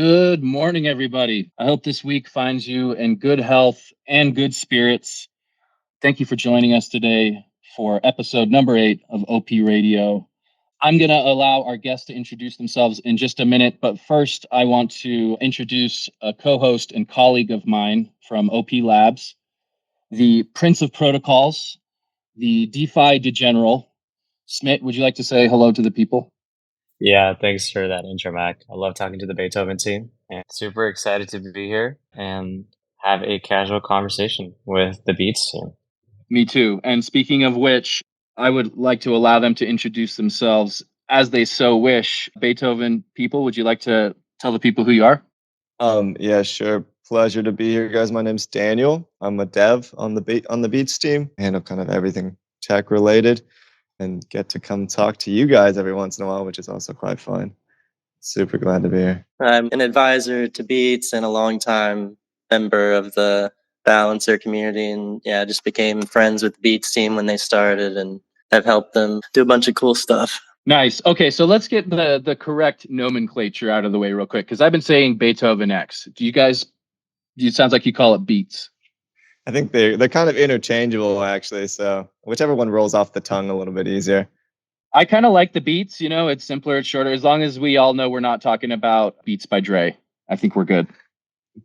Good morning, everybody. I hope this week finds you in good health and good spirits. Thank you for joining us today for episode number 8 of OP Radio. I'm going to allow our guests to introduce themselves in just a minute, but first, I want to introduce a co host and colleague of mine from OP Labs, the Prince of Protocols, the DeFi Degeneral. Smit, would you like to say hello to the people? Yeah, thanks for that intro, Mac. I love talking to the Beethoven team and super excited to be here and have a casual conversation with the Beats team. Me too. And speaking of which, I would like to allow them to introduce themselves as they so wish. Beethoven people, would you like to tell the people who you are? Yeah, sure. Pleasure to be here, guys. My name's Daniel. I'm a dev on the Beats team, handle kind of everything tech related, and get to come talk to you guys every once in a while, which is also quite fun. Super glad to be here. I'm an advisor to Beats and a longtime member of the Balancer community, and yeah, just became friends with the Beats team when they started, and have helped them do a bunch of cool stuff. Nice. Okay, so let's get the correct nomenclature out of the way real quick, because I've been saying Beethoven X. Do you guys? It sounds like you call it Beats. I think they're kind of interchangeable actually, so whichever one rolls off the tongue a little bit easier. I kind of like the Beats. It's simpler, it's shorter. As long as we all know we're not talking about Beats by Dre, I think we're good.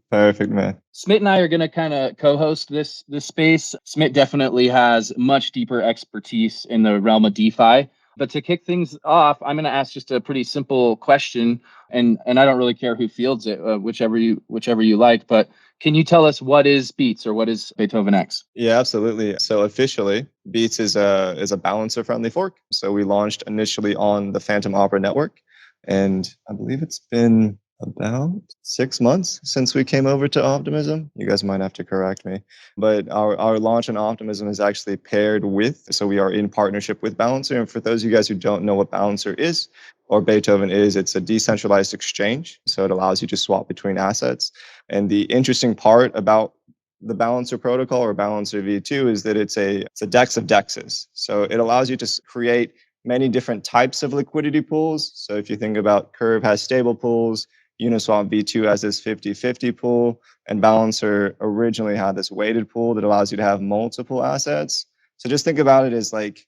Perfect, man. Smit and I are going to kind of co-host this space. Smit definitely has much deeper expertise in the realm of DeFi. But to kick things off, I'm going to ask just a pretty simple question, and I don't really care who fields it, whichever you like. But can you tell us what is Beats or what is Beethoven X? Yeah, absolutely. So officially, Beats is a balancer friendly fork. So we launched initially on the Phantom Opera network, and I believe it's been about 6 months since we came over to Optimism. You guys might have to correct me, but our launch on Optimism is actually paired with, so we are in partnership with Balancer. And for those of you guys who don't know what Balancer is or Beethoven is, it's a decentralized exchange. So it allows you to swap between assets. And the interesting part about the Balancer protocol or Balancer V2 is that it's a DEX of DEXs. So it allows you to create many different types of liquidity pools. So if you think about Curve has stable pools, Uniswap V2 has this 50-50 pool, and Balancer originally had this weighted pool that allows you to have multiple assets. So just think about it as like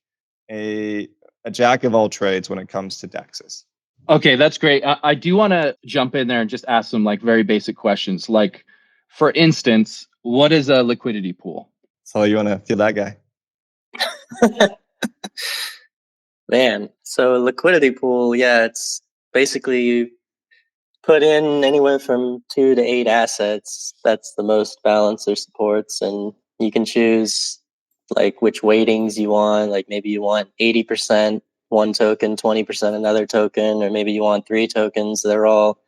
a jack of all trades when it comes to DEXs. Okay, that's great. I do want to jump in there and just ask some like very basic questions. Like, for instance, what is a liquidity pool? So you want to feel that guy? Man, so a liquidity pool, yeah, it's basically you put in anywhere from 2 to 8 assets. That's the most Balancer supports, and you can choose like which weightings you want. Like maybe you want 80% one token, 20% another token, or maybe you want 3 tokens. They're all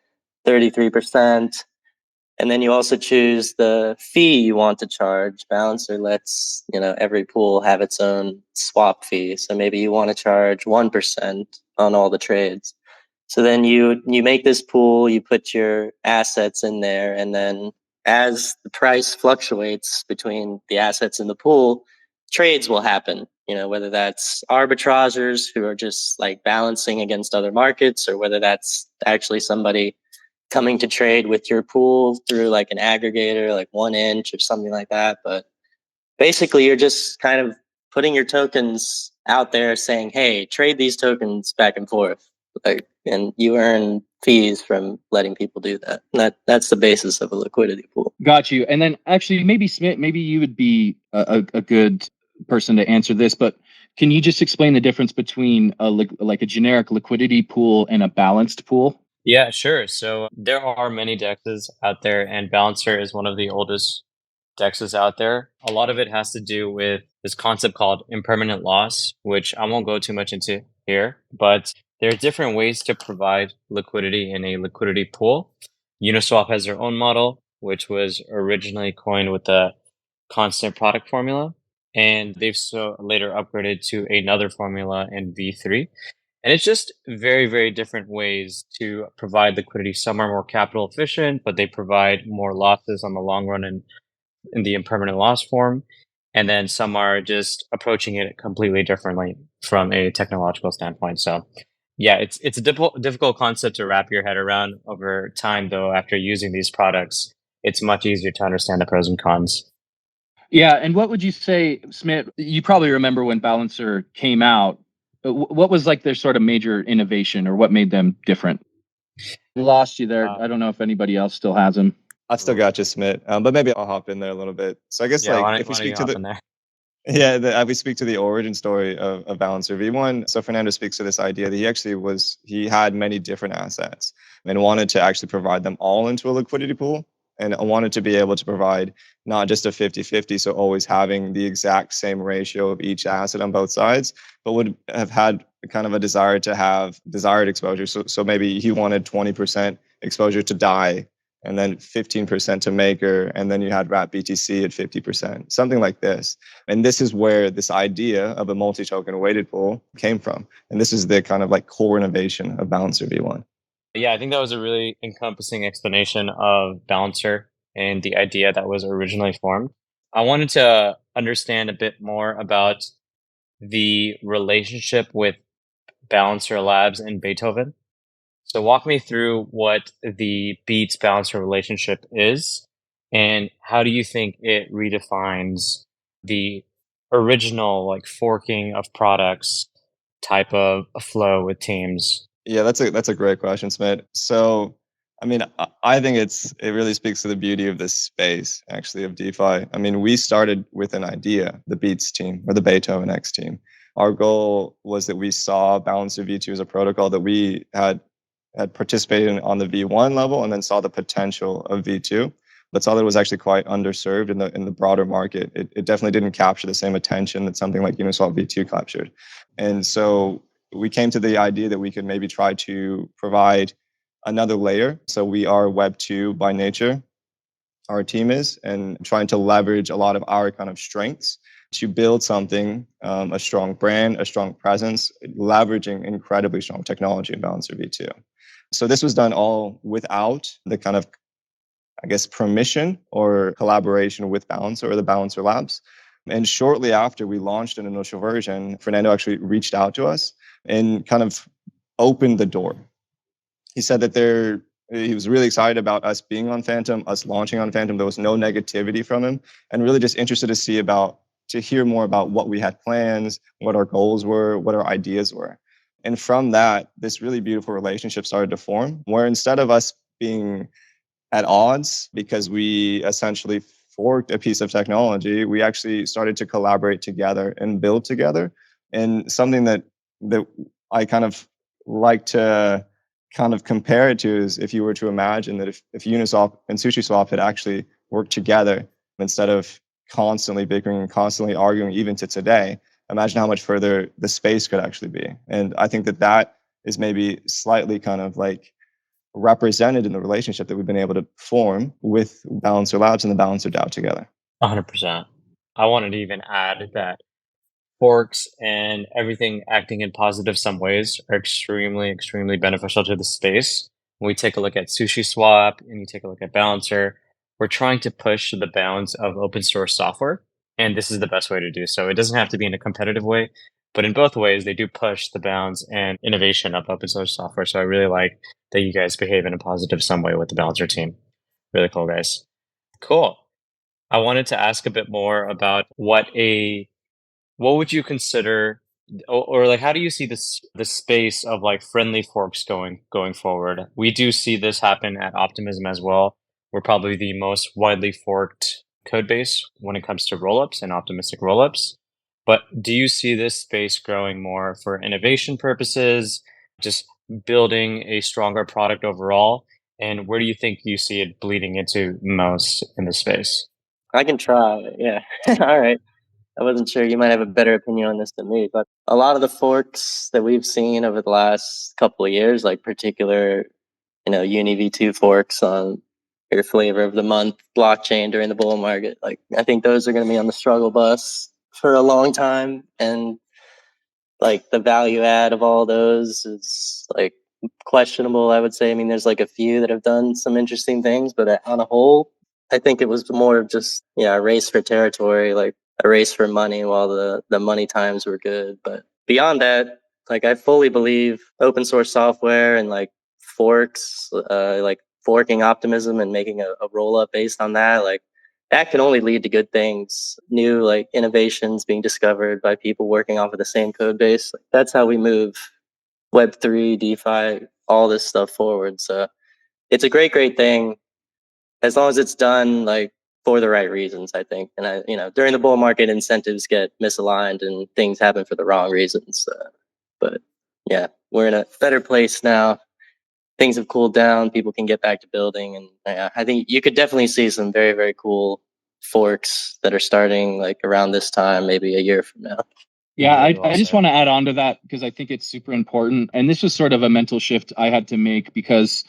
33%. And then you also choose the fee you want to charge. Balancer lets, every pool have its own swap fee. So maybe you want to charge 1% on all the trades. So then you make this pool, you put your assets in there, and then as the price fluctuates between the assets in the pool, trades will happen. Whether that's arbitragers who are just like balancing against other markets, or whether that's actually somebody coming to trade with your pool through like an aggregator, like 1inch or something like that. But basically, you're just kind of putting your tokens out there saying, hey, trade these tokens back and forth. And you earn fees from letting people do that. And that's the basis of a liquidity pool. Got you. And then actually, maybe Smith, maybe you would be a good person to answer this, but can you just explain the difference between like a generic liquidity pool and a balanced pool? Yeah, sure. So there are many DEXs out there, and Balancer is one of the oldest DEXs out there. A lot of it has to do with this concept called impermanent loss, which I won't go too much into here, but there are different ways to provide liquidity in a liquidity pool. Uniswap has their own model, which was originally coined with the constant product formula, and they've so later upgraded to another formula in V3. And it's just very, very different ways to provide liquidity. Some are more capital efficient, but they provide more losses on the long run in the impermanent loss form. And then some are just approaching it completely differently from a technological standpoint. So Yeah, it's a difficult concept to wrap your head around over time, though. After using these products, it's much easier to understand the pros and cons. Yeah, and what would you say, Smith? You probably remember when Balancer came out. What was like their sort of major innovation, or what made them different? Lost you there. I don't know if anybody else still has them. I've still got you, Smith, but maybe I'll hop in there a little bit. So I guess Yeah, like why if we don't you speak to hop the in there? yeah, we speak to the origin story of Balancer V1. So Fernando speaks to this idea that he had many different assets and wanted to actually provide them all into a liquidity pool and wanted to be able to provide not just a 50-50, so always having the exact same ratio of each asset on both sides, but would have had kind of a desire to have desired exposure. So maybe he wanted 20% exposure to DAI and then 15% to Maker, and then you had Wrap BTC at 50%, something like this. And this is where this idea of a multi-token weighted pool came from. And this is the kind of like core innovation of Balancer V1. Yeah, I think that was a really encompassing explanation of Balancer and the idea that was originally formed. I wanted to understand a bit more about the relationship with Balancer Labs and Beethoven. So walk me through what the Beats Balancer relationship is, and how do you think it redefines the original like forking of products type of a flow with teams? Yeah, that's a great question, Smith. So, I mean, I think it really speaks to the beauty of this space, actually, of DeFi. I mean, we started with an idea, the Beats team or the Beethoven X team. Our goal was that we saw Balancer V2 as a protocol that we had participated in on the V1 level, and then saw the potential of V2, but saw that it was actually quite underserved in the broader market. It definitely didn't capture the same attention that something like Uniswap V2 captured. And so we came to the idea that we could maybe try to provide another layer. So we are Web 2 by nature, our team is, and trying to leverage a lot of our kind of strengths to build something, a strong brand, a strong presence, leveraging incredibly strong technology in Balancer V2. So this was done all without the kind of, I guess, permission or collaboration with Balancer or the Balancer Labs. And shortly after we launched an initial version, Fernando actually reached out to us and kind of opened the door. He said that he was really excited about us being on Phantom, us launching on Phantom. There was no negativity from him, and really just interested to hear more about what we had plans, what our goals were, what our ideas were. And from that, this really beautiful relationship started to form, where instead of us being at odds because we essentially forked a piece of technology, we actually started to collaborate together and build together. And something that I kind of like to kind of compare it to is if you were to imagine that if Uniswap and SushiSwap had actually worked together instead of constantly bickering and constantly arguing, even to today, imagine how much further the space could actually be. And I think that is maybe slightly kind of like represented in the relationship that we've been able to form with Balancer Labs and the Balancer DAO together. 100%. I wanted to even add that forks and everything acting in positive some ways are extremely beneficial to the space. When we take a look at SushiSwap and you take a look at Balancer, we're trying to push the bounds of open source software. And this is the best way to do so. It doesn't have to be in a competitive way, but in both ways, they do push the bounds and innovation of open source software. So I really like that you guys behave in a positive some way with the Balancer team. Really cool, guys. Cool. I wanted to ask a bit more about what would you consider, or like how do you see the space of like friendly forks going forward? We do see this happen at Optimism as well. We're probably the most widely forked code base when it comes to rollups and optimistic rollups. But do you see this space growing more for innovation purposes, just building a stronger product overall? And where do you think you see it bleeding into most in the space? I can try. Yeah. All right. I wasn't sure. You might have a better opinion on this than me, but a lot of the forks that we've seen over the last couple of years, like particular, Uni V2 forks on your flavor of the month blockchain during the bull market, like I think those are going to be on the struggle bus for a long time. And like the value add of all those is like questionable, I would say. I mean, there's like a few that have done some interesting things, but on a whole, I think it was more of just, a race for territory, like a race for money while the money times were good. But beyond that, Like I fully believe open source software and like forks, like forking Optimism and making a roll up based on that, like that can only lead to good things. New like innovations being discovered by people working off of the same code base. Like, that's how we move Web3, DeFi, all this stuff forward. So it's a great thing as long as it's done like for the right reasons, I think. And during the bull market, incentives get misaligned and things happen for the wrong reasons. But yeah, we're in a better place now. Things have cooled down. People can get back to building, and I think you could definitely see some very cool forks that are starting like around this time, maybe a year from now. Yeah, Very well I just said. want to add on to that because I think it's super important. And this was sort of a mental shift I had to make because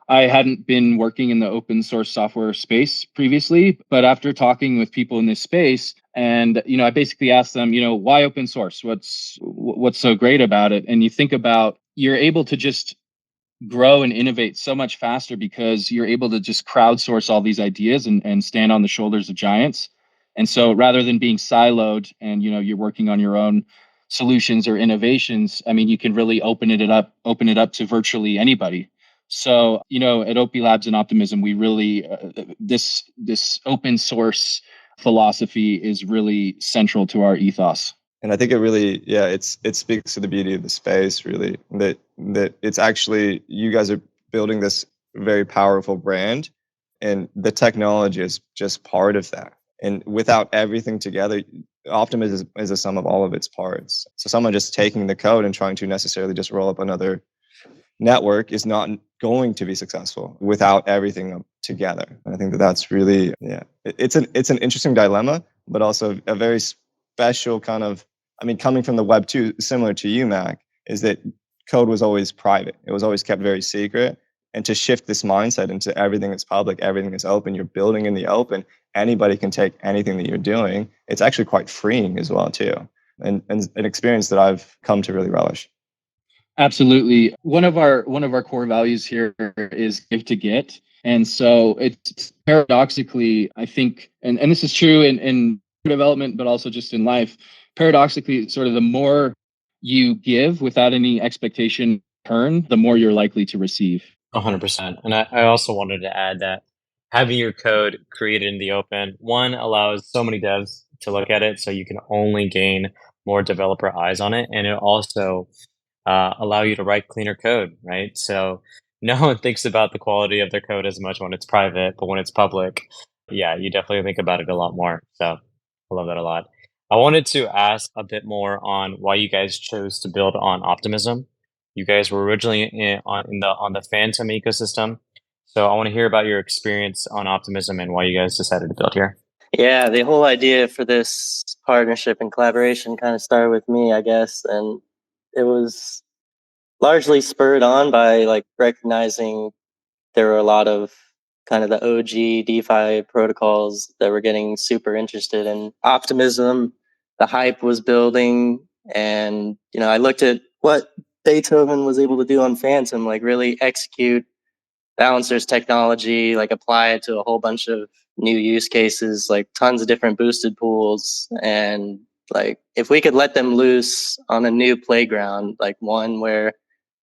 I hadn't been working in the open source software space previously. But after talking with people in this space, and I basically asked them, why open source? What's so great about it? And you think about you're able to just grow and innovate so much faster because you're able to just crowdsource all these ideas and stand on the shoulders of giants. And so rather than being siloed and you're working on your own solutions or innovations, I mean, you can really open it up to virtually anybody. So at OP Labs and Optimism, we really this open source philosophy is really central to our ethos. And I think it really, it speaks to the beauty of the space, really, that it's actually, you guys are building this very powerful brand, and the technology is just part of that. And without everything together, Optimism is a sum of all of its parts. So someone just taking the code and trying to necessarily just roll up another network is not going to be successful without everything together. And I think that's really, it's an interesting dilemma, but also a very special kind of, I mean, coming from the Web 2, similar to you, Mac, is that code was always private. It was always kept very secret. And to shift this mindset into everything is public, everything is open, you're building in the open, anybody can take anything that you're doing. It's actually quite freeing as well, too. And an experience that I've come to really relish. Absolutely. One of our core values here is give to get. And so it's paradoxically, I think, and this is true in development, but also just in life, paradoxically, sort of the more you give without any expectation in return, the more you're likely to receive. 100%. And I also wanted to add that having your code created in the open, one, allows so many devs to look at it, so you can only gain more developer eyes on it. And it also allow you to write cleaner code, right? So no one thinks about the quality of their code as much when it's private, but when it's public, yeah, you definitely think about it a lot more. So I love that a lot. I wanted to ask a bit more on why you guys chose to build on Optimism. You guys were originally on the Phantom ecosystem, so I want to hear about your experience on Optimism and why you guys decided to build here. Yeah, the whole idea for this partnership and collaboration kind of started with me, I guess, and it was largely spurred on by like recognizing there were a lot of kind of the OG DeFi protocols that were getting super interested in Optimism. The hype was building, and I looked at what Beethoven was able to do on Phantom, like really execute Balancer's technology, like apply it to a whole bunch of new use cases, like tons of different boosted pools. And like if we could let them loose on a new playground, like one where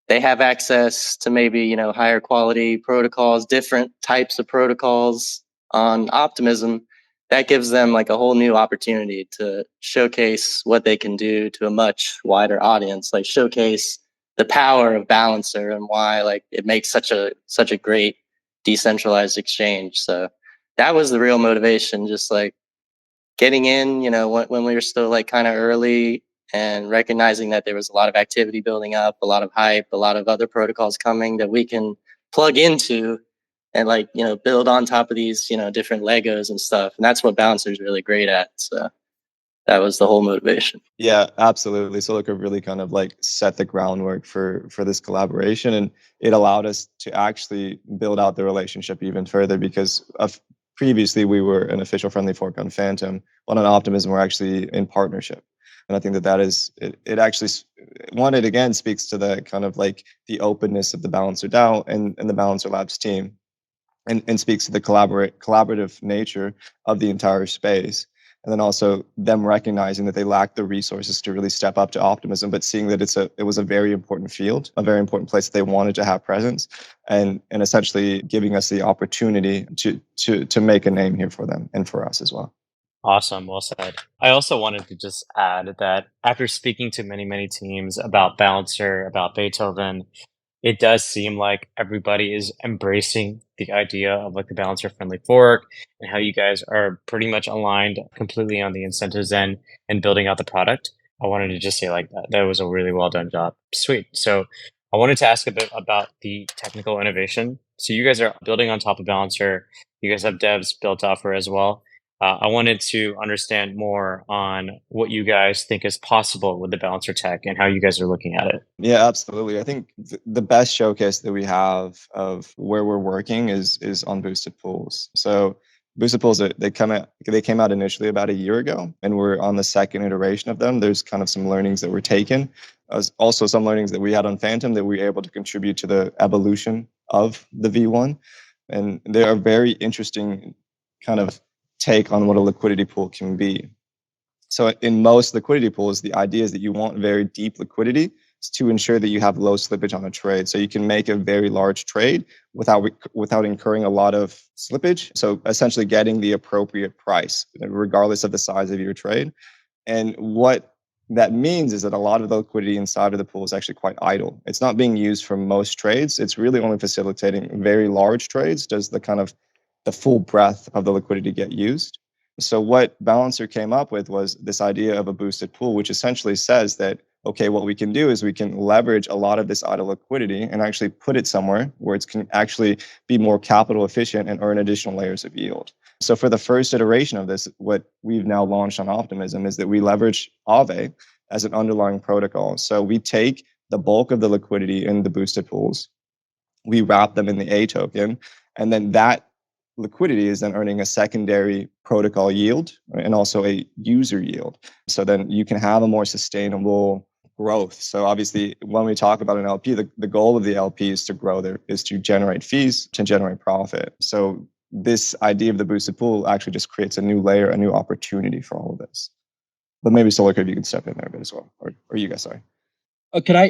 they have access to maybe higher quality protocols, different types of protocols on Optimism, that gives them like a whole new opportunity to showcase what they can do to a much wider audience, like showcase the power of Balancer and why like it makes such a great decentralized exchange. So that was the real motivation, just like getting in, when we were still like kind of early, and recognizing that there was a lot of activity building up, a lot of hype, a lot of other protocols coming that we can plug into and like, build on top of these, different Legos and stuff. And that's what Bouncer is really great at. So that was the whole motivation. Yeah, absolutely. Silica really kind of like set the groundwork for this collaboration, and it allowed us to actually build out the relationship even further because previously we were an official friendly fork on Phantom, but on Optimism we're actually in partnership. And I think that is it actually it again speaks to the kind of like the openness of the Balancer DAO and the Balancer Labs team, and speaks to the collaborative nature of the entire space. And then also them recognizing that they lack the resources to really step up to optimism, but seeing that it was a very important field, a very important place that they wanted to have presence, and essentially giving us the opportunity to make a name here for them and for us as well. Awesome. Well said. I also wanted to just add that after speaking to many, many teams about Balancer, about Beethoven, it does seem like everybody is embracing the idea of like the balancer friendly fork and how you guys are pretty much aligned completely on the incentives end and building out the product. I wanted to just say like that was a really well done job. Sweet. So I wanted to ask a bit about the technical innovation. So you guys are building on top of Balancer. You guys have devs built off her as well. I wanted to understand more on what you guys think is possible with the Balancer tech and how you guys are looking at it. Yeah, absolutely. I think the best showcase that we have of where we're working is on boosted pools. So boosted pools, they came out initially about a year ago, and we're on the second iteration of them. There's kind of some learnings that were taken, also some learnings that we had on Phantom that we were able to contribute to the evolution of the V1, and they are very interesting kind of take on what a liquidity pool can be. So in most liquidity pools, the idea is that you want very deep liquidity to ensure that you have low slippage on a trade. So you can make a very large trade without incurring a lot of slippage. So essentially getting the appropriate price, regardless of the size of your trade. And what that means is that a lot of the liquidity inside of the pool is actually quite idle. It's not being used for most trades. It's really only facilitating very large trades. Does the full breadth of the liquidity get used? So what Balancer came up with was this idea of a boosted pool, which essentially says that, okay, what we can do is we can leverage a lot of this idle liquidity and actually put it somewhere where it can actually be more capital efficient and earn additional layers of yield. So for the first iteration of this, what we've now launched on Optimism is that we leverage Aave as an underlying protocol. So we take the bulk of the liquidity in the boosted pools, we wrap them in the A token, and then that liquidity is then earning a secondary protocol yield and also a user yield. So then you can have a more sustainable growth. So obviously, when we talk about an LP, the goal of the LP is to grow there, is to generate fees, to generate profit. So this idea of the boosted pool actually just creates a new layer, a new opportunity for all of this. But maybe Solar, if you could step in there a bit as well, or you guys, sorry.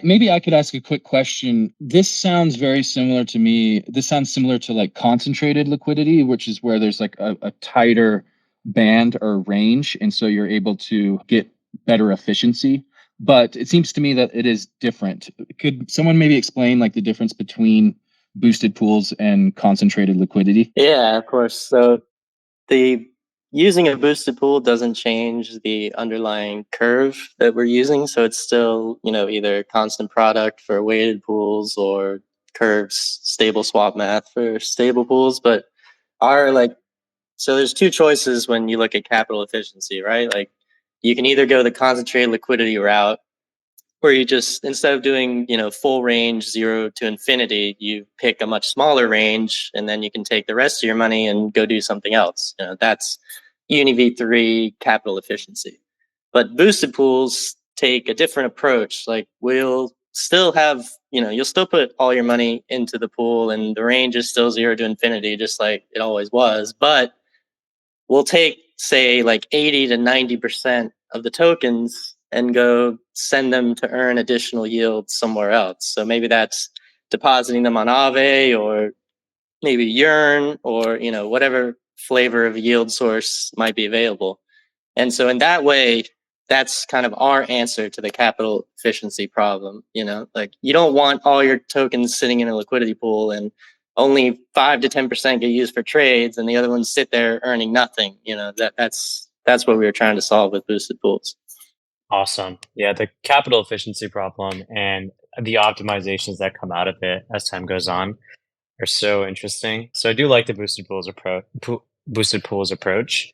Maybe I could ask a quick question. This sounds very similar to me. This sounds similar to like concentrated liquidity, which is where there's like a tighter band or range. And so you're able to get better efficiency. But it seems to me that it is different. Could someone maybe explain like the difference between boosted pools and concentrated liquidity? Yeah, of course. So the using a boosted pool doesn't change the underlying curve that we're using. So it's still, either constant product for weighted pools or curves, stable swap math for stable pools. But so there's two choices when you look at capital efficiency, right? Like you can either go the concentrated liquidity route, where you just, instead of doing, full range 0 to infinity, you pick a much smaller range, and then you can take the rest of your money and go do something else. That's Uni V3 capital efficiency. But boosted pools take a different approach. Like we'll still have, you'll still put all your money into the pool, and the range is still 0 to infinity, just like it always was. But we'll take, say, like 80 to 90% of the tokens and go send them to earn additional yield somewhere else. So maybe that's depositing them on Aave, or maybe Yearn, or whatever flavor of yield source might be available. And so in that way, that's kind of our answer to the capital efficiency problem. Like you don't want all your tokens sitting in a liquidity pool and only 5 to 10% get used for trades, and the other ones sit there earning nothing. That's what we were trying to solve with boosted pools. Awesome. Yeah, the capital efficiency problem and the optimizations that come out of it as time goes on are so interesting. So I do like the boosted pools approach.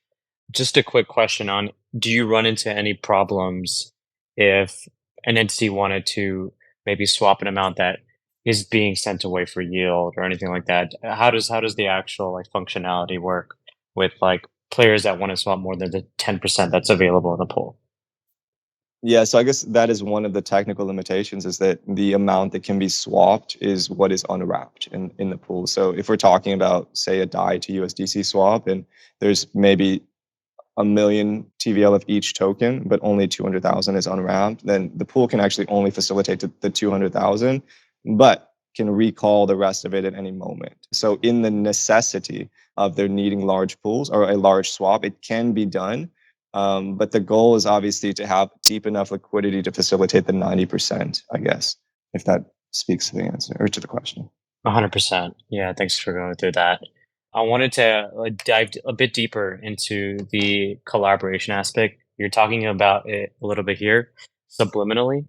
Just a quick question on, do you run into any problems if an entity wanted to maybe swap an amount that is being sent away for yield or anything like that? How does the actual like functionality work with like players that want to swap more than the 10% that's available in the pool? Yeah, so I guess that is one of the technical limitations, is that the amount that can be swapped is what is unwrapped in the pool. So if we're talking about, say, a DAI to USDC swap, and there's maybe a million TVL of each token, but only 200,000 is unwrapped, then the pool can actually only facilitate the 200,000, but can recall the rest of it at any moment. So in the necessity of there needing large pools or a large swap, it can be done. But the goal is obviously to have deep enough liquidity to facilitate the 90%, I guess, if that speaks to the answer or to the question. 100%. Yeah, thanks for going through that. I wanted to dive a bit deeper into the collaboration aspect. You're talking about it a little bit here, subliminally,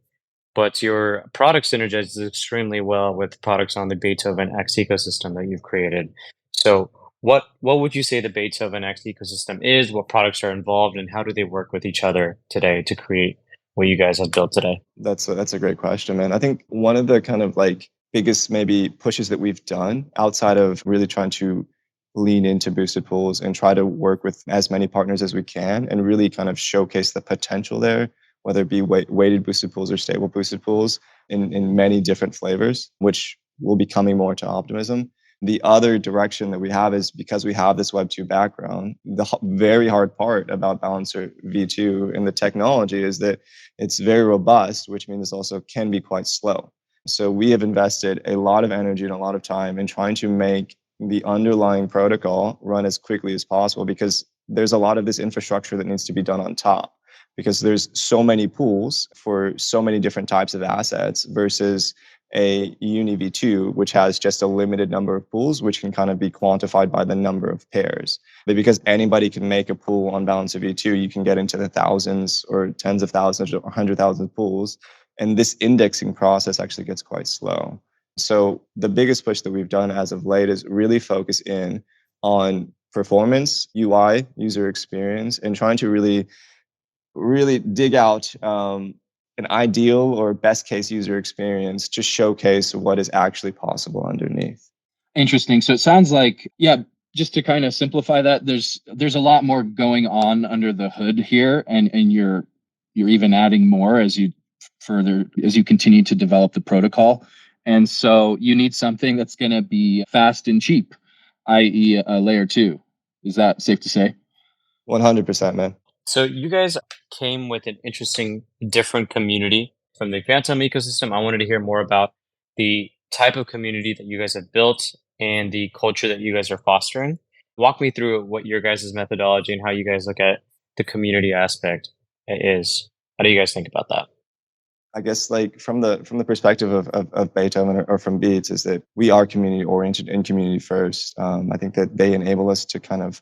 but your product synergizes extremely well with products on the Beethoven X ecosystem that you've created. So, what would you say the Beethoven X ecosystem is? What products are involved, and how do they work with each other today to create what you guys have built today? That's a great question, man. I think one of the kind of like biggest maybe pushes that we've done outside of really trying to lean into boosted pools and try to work with as many partners as we can and really kind of showcase the potential there, whether it be weighted boosted pools or stable boosted pools in many different flavors, which will be coming more to Optimism. The other direction that we have is because we have this Web2 background, the very hard part about Balancer V2 and the technology is that it's very robust, which means it also can be quite slow. So we have invested a lot of energy and a lot of time in trying to make the underlying protocol run as quickly as possible because there's a lot of this infrastructure that needs to be done on top because there's so many pools for so many different types of assets versus a Uni V2, which has just a limited number of pools, which can kind of be quantified by the number of pairs. But because anybody can make a pool on Balancer V2, you can get into the thousands or tens of thousands or 100,000 pools. And this indexing process actually gets quite slow. So the biggest push that we've done as of late is really focus in on performance, UI, user experience, and trying to really dig out an ideal or best case user experience to showcase what is actually possible underneath. Interesting. So it sounds like, yeah, just to kind of simplify that, there's a lot more going on under the hood here, and you're even adding more as you continue to develop the protocol. And so you need something that's going to be fast and cheap, i.e., a layer two. Is that safe to say? 100%, man. So you guys came with an interesting, different community from the Phantom ecosystem. I wanted to hear more about the type of community that you guys have built and the culture that you guys are fostering. Walk me through what your guys' methodology and how you guys look at the community aspect is. How do you guys think about that? I guess like from the perspective of Beethoven or from Beats is that we are community oriented and community first. I think that they enable us to kind of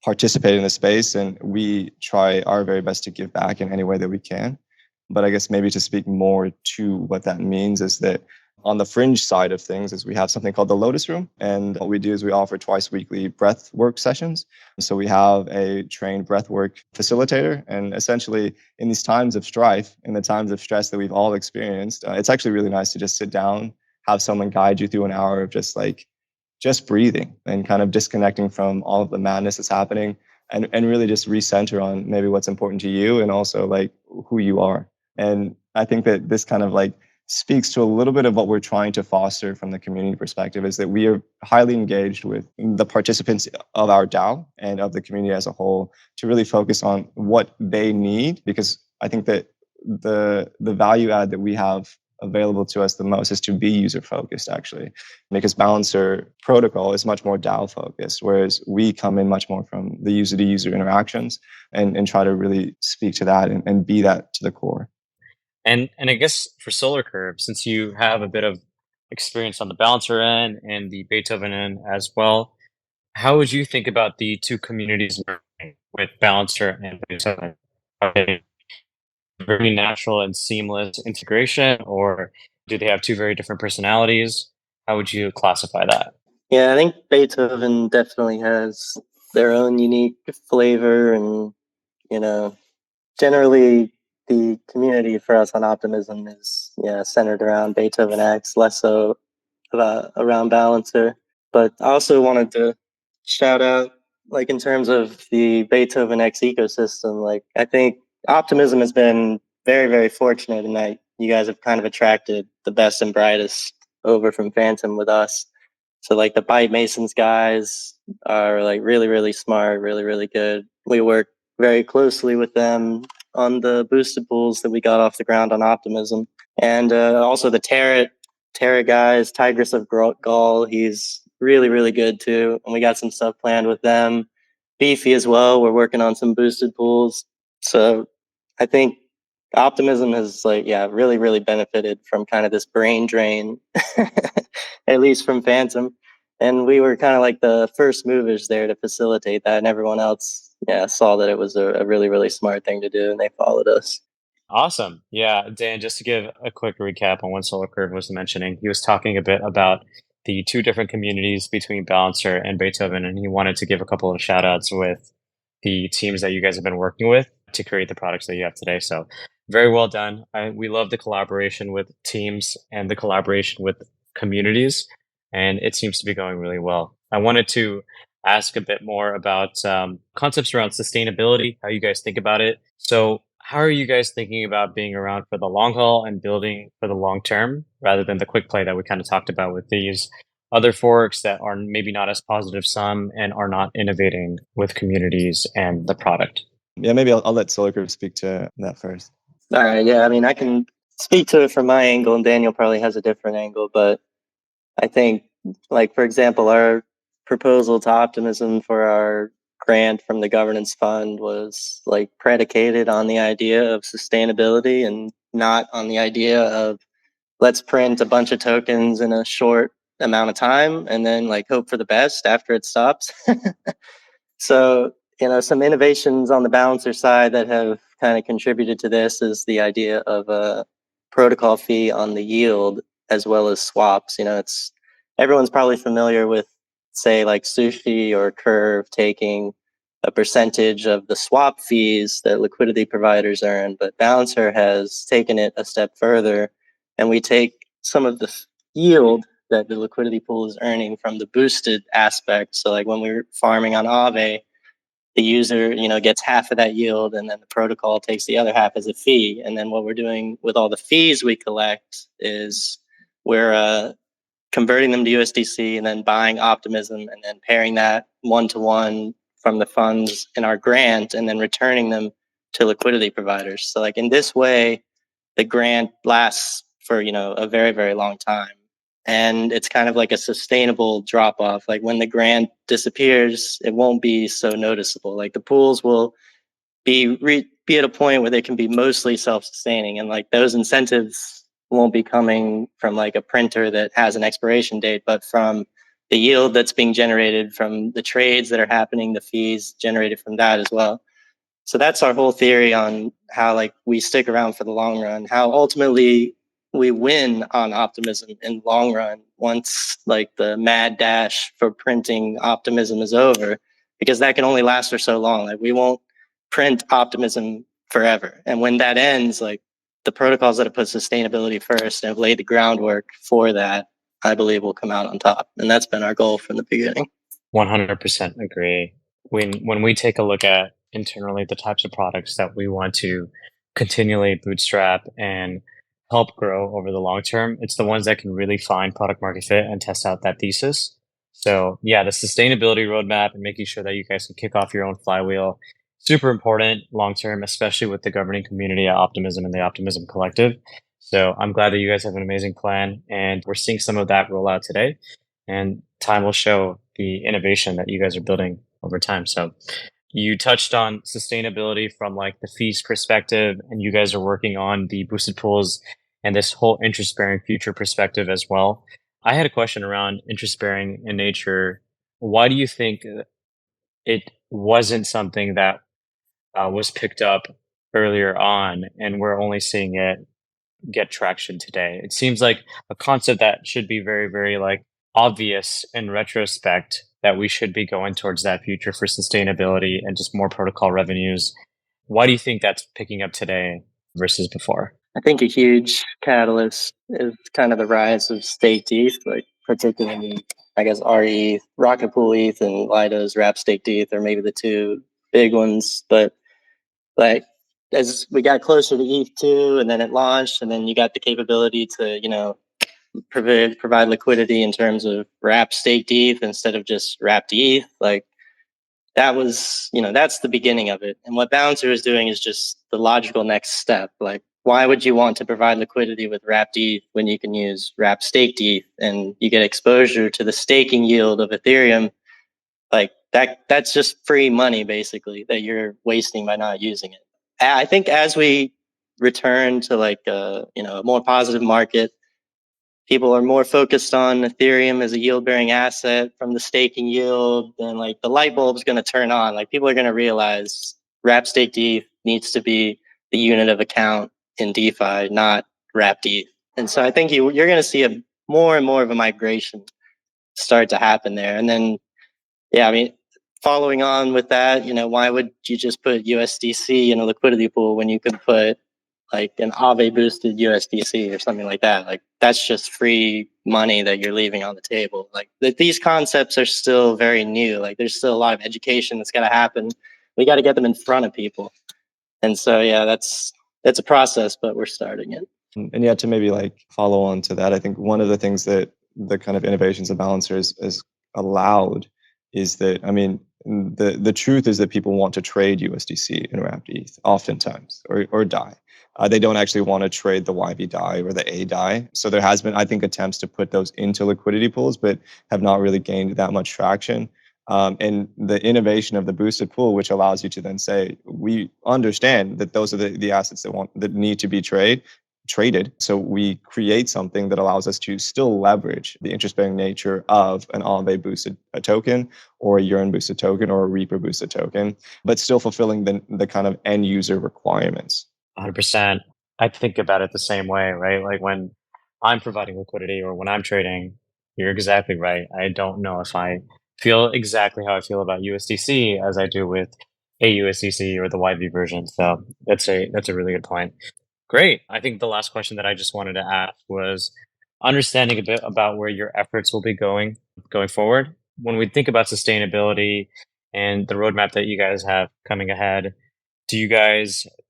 participate in the space and we try our very best to give back in any way that we can. But I guess maybe to speak more to what that means is that on the fringe side of things is we have something called the Lotus Room. And what we do is we offer twice weekly breath work sessions. So we have a trained breath work facilitator. And essentially in these times of strife, in the times of stress that we've all experienced, it's actually really nice to just sit down, have someone guide you through an hour of just breathing and kind of disconnecting from all of the madness that's happening and really just recenter on maybe what's important to you and also like who you are. And I think that this kind of like speaks to a little bit of what we're trying to foster from the community perspective is that we are highly engaged with the participants of our DAO and of the community as a whole to really focus on what they need, because I think that the value add that we have available to us the most is to be user focused actually, because Balancer protocol is much more DAO focused, whereas we come in much more from the user to user interactions and try to really speak to that and be that to the core. And I guess for Solar Curve, since you have a bit of experience on the balancer end and the Beethoven end as well, how would you think about the two communities merging with balancer and Beethoven? Are they very natural and seamless integration, or do they have two very different personalities? How would you classify that? Yeah, I think Beethoven definitely has their own unique flavor, and you know, generally the community for us on Optimism is centered around Beethoven X, less so around Balancer. But I also wanted to shout out, like in terms of the Beethoven X ecosystem, like I think Optimism has been very, very fortunate in that you guys have kind of attracted the best and brightest over from Phantom with us. So like the Byte Masons guys are like really, really smart, really, really good. We work very closely with them on the boosted pools that we got off the ground on Optimism. And also the Terra guys, Tigress of Gaul, he's really, really good too. And we got some stuff planned with them. Beefy as well, we're working on some boosted pools. So I think Optimism has really, really benefited from kind of this brain drain, at least from Phantom. And we were kind of like the first movers there to facilitate that, and everyone else, saw that it was a really, really smart thing to do, and they followed us. Awesome. Yeah, Dan, just to give a quick recap on what Solar Curve was mentioning, he was talking a bit about the two different communities between Balancer and Beethoven, and he wanted to give a couple of shout outs with the teams that you guys have been working with to create the products that you have today. So very well done. We love the collaboration with teams and the collaboration with communities, and it seems to be going really well. I wanted to ask a bit more about concepts around sustainability, how you guys think about it. So how are you guys thinking about being around for the long haul and building for the long term rather than the quick play that we kind of talked about with these other forks that are maybe not as positive some and are not innovating with communities and the product? Yeah, maybe I'll let Solar Curve speak to that first. All right, yeah, I mean, I can speak to it from my angle, and Daniel probably has a different angle, but I think, like, for example, our proposal to Optimism for our grant from the governance fund was like predicated on the idea of sustainability and not on the idea of let's print a bunch of tokens in a short amount of time and then like hope for the best after it stops. So, some innovations on the balancer side that have kind of contributed to this is the idea of a protocol fee on the yield as well as swaps. It's everyone's probably familiar with, say, like Sushi or Curve taking a percentage of the swap fees that liquidity providers earn, but Balancer has taken it a step further, and we take some of the yield that the liquidity pool is earning from the boosted aspect. So like when we're farming on Aave, the user, gets half of that yield, and then the protocol takes the other half as a fee. And then what we're doing with all the fees we collect is we're converting them to USDC and then buying Optimism and then pairing that one-to-one from the funds in our grant and then returning them to liquidity providers. So like in this way, the grant lasts for, a very, very long time. And it's kind of like a sustainable drop off. Like when the grant disappears, it won't be so noticeable. Like the pools will be at a point where they can be mostly self-sustaining, and like those incentives won't be coming from like a printer that has an expiration date, but from the yield that's being generated from the trades that are happening, the fees generated from that as well. So that's our whole theory on how like we stick around for the long run, how ultimately we win on Optimism in the long run once like the mad dash for printing Optimism is over, because that can only last for so long. Like we won't print Optimism forever. And when that ends, like the protocols that have put sustainability first and have laid the groundwork for that, I believe will come out on top. And that's been our goal from the beginning. 100% agree. When we take a look at internally the types of products that we want to continually bootstrap and help grow over the long term, it's the ones that can really find product market fit and test out that thesis. So yeah, the sustainability roadmap and making sure that you guys can kick off your own flywheel, super important long term, especially with the governing community at Optimism and the Optimism Collective. So I'm glad that you guys have an amazing plan, and we're seeing some of that roll out today. And time will show the innovation that you guys are building over time. So you touched on sustainability from like the fees perspective, and you guys are working on the boosted pools and this whole interest bearing future perspective as well. I had a question around interest bearing in nature. Why do you think it wasn't something that was picked up earlier on and we're only seeing it get traction today? It seems like a concept that should be very, very like obvious in retrospect that we should be going towards that future for sustainability and just more protocol revenues. Why do you think that's picking up today versus before? I think a huge catalyst is kind of the rise of staked ETH, like particularly, I guess, RE, Rocket Pool ETH, and Lido's Wrap Staked ETH are maybe the two big ones. But like as we got closer to ETH2 and then it launched, and then you got the capability to, provide liquidity in terms of wrap staked ETH instead of just wrapped ETH, like that was, that's the beginning of it. And what Balancer is doing is just the logical next step. Like, why would you want to provide liquidity with wrapped ETH when you can use wrapped staked ETH and you get exposure to the staking yield of Ethereum? Like that's just free money basically that you're wasting by not using it. I think as we return to like a more positive market, people are more focused on Ethereum as a yield bearing asset from the staking yield, then like the light bulb's going to turn on. Like people are going to realize wrap staked ETH needs to be the unit of account in DeFi, not wrapped ETH. And so I think you're going to see a more and more of a migration start to happen there. And then, yeah, I mean, following on with that, why would you just put USDC in a liquidity pool when you could put like an Aave boosted USDC or something like that? Like that's just free money that you're leaving on the table. Like these concepts are still very new. Like there's still a lot of education that's got to happen. We got to get them in front of people. And so, yeah, that's a process, but we're starting it. And yeah, to maybe like follow on to that, I think one of the things that the kind of innovations of Balancer is allowed is that, I mean, the truth is that people want to trade USDC in wrapped ETH oftentimes, or DAI. They don't actually want to trade the YV DAI or the A DAI. So there has been, I think, attempts to put those into liquidity pools, but have not really gained that much traction. And the innovation of the boosted pool, which allows you to then say, we understand that those are the assets that need to be traded. So we create something that allows us to still leverage the interest-bearing nature of an Aave boosted token or a Yearn boosted token or a Reaper boosted token, but still fulfilling the kind of end user requirements. 100%. I think about it the same way, right? Like when I'm providing liquidity or when I'm trading, you're exactly right. I don't know if I feel exactly how I feel about USDC as I do with AUSDC or the YV version. So that's a really good point. Great. I think the last question that I just wanted to ask was understanding a bit about where your efforts will be going forward. When we think about sustainability and the roadmap that you guys have coming ahead,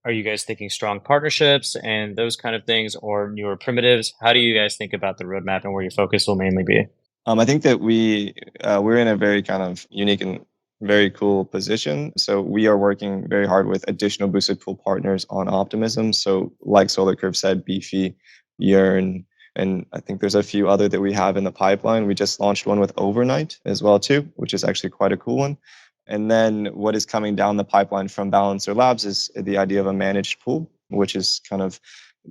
are you guys thinking strong partnerships and those kind of things, or newer primitives? How do you guys think about the roadmap and where your focus will mainly be? I think that we're in a very kind of unique and very cool position. So we are working very hard with additional boosted pool partners on Optimism. So like Solar Curve said, Beefy, Yearn, and I think there's a few other that we have in the pipeline. We just launched one with Overnight as well too, which is actually quite a cool one. And then what is coming down the pipeline from Balancer Labs is the idea of a managed pool, which is kind of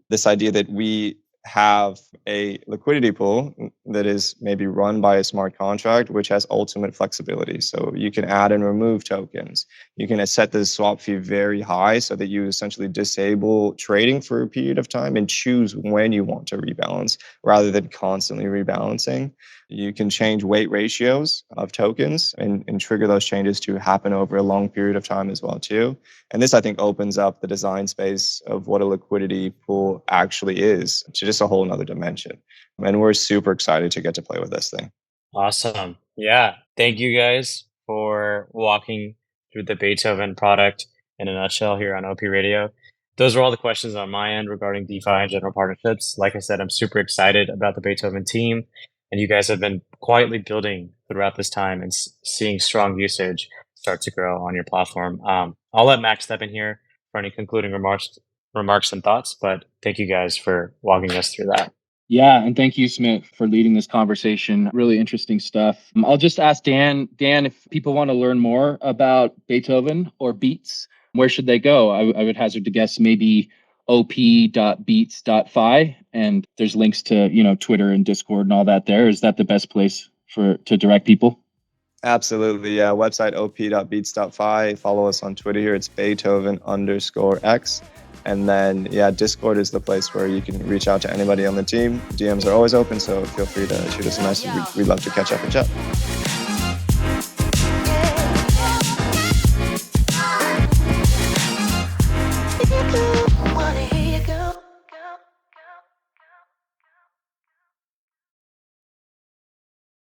this idea that we have a liquidity pool that is maybe run by a smart contract, which has ultimate flexibility. So you can add and remove tokens. You can set the swap fee very high so that you essentially disable trading for a period of time and choose when you want to rebalance rather than constantly rebalancing. You can change weight ratios of tokens and trigger those changes to happen over a long period of time as well too. And this, I think, opens up the design space of what a liquidity pool actually is to just a whole nother dimension. And we're super excited to get to play with this thing. Awesome. Yeah. Thank you guys for walking through the Beethoven product in a nutshell here on OP Radio. Those are all the questions on my end regarding DeFi and general partnerships. Like I said, I'm super excited about the Beethoven team, and you guys have been quietly building throughout this time and seeing strong usage start to grow on your platform. I'll let Max step in here for any concluding remarks and thoughts, but thank you guys for walking us through that. Yeah, and thank you, Smith, for leading this conversation. Really interesting stuff. I'll just ask Dan, if people want to learn more about Beethoven or Beats, where should they go? I would hazard to guess maybe op.beats.fi, and there's links to Twitter and Discord and all that there. Is that the best place to direct people? Absolutely, yeah. Website op.beats.fi. Follow us on Twitter here. It's Beethoven_X. And then, yeah, Discord is the place where you can reach out to anybody on the team. DMs are always open, so feel free to shoot us a message. We'd love to catch up and chat.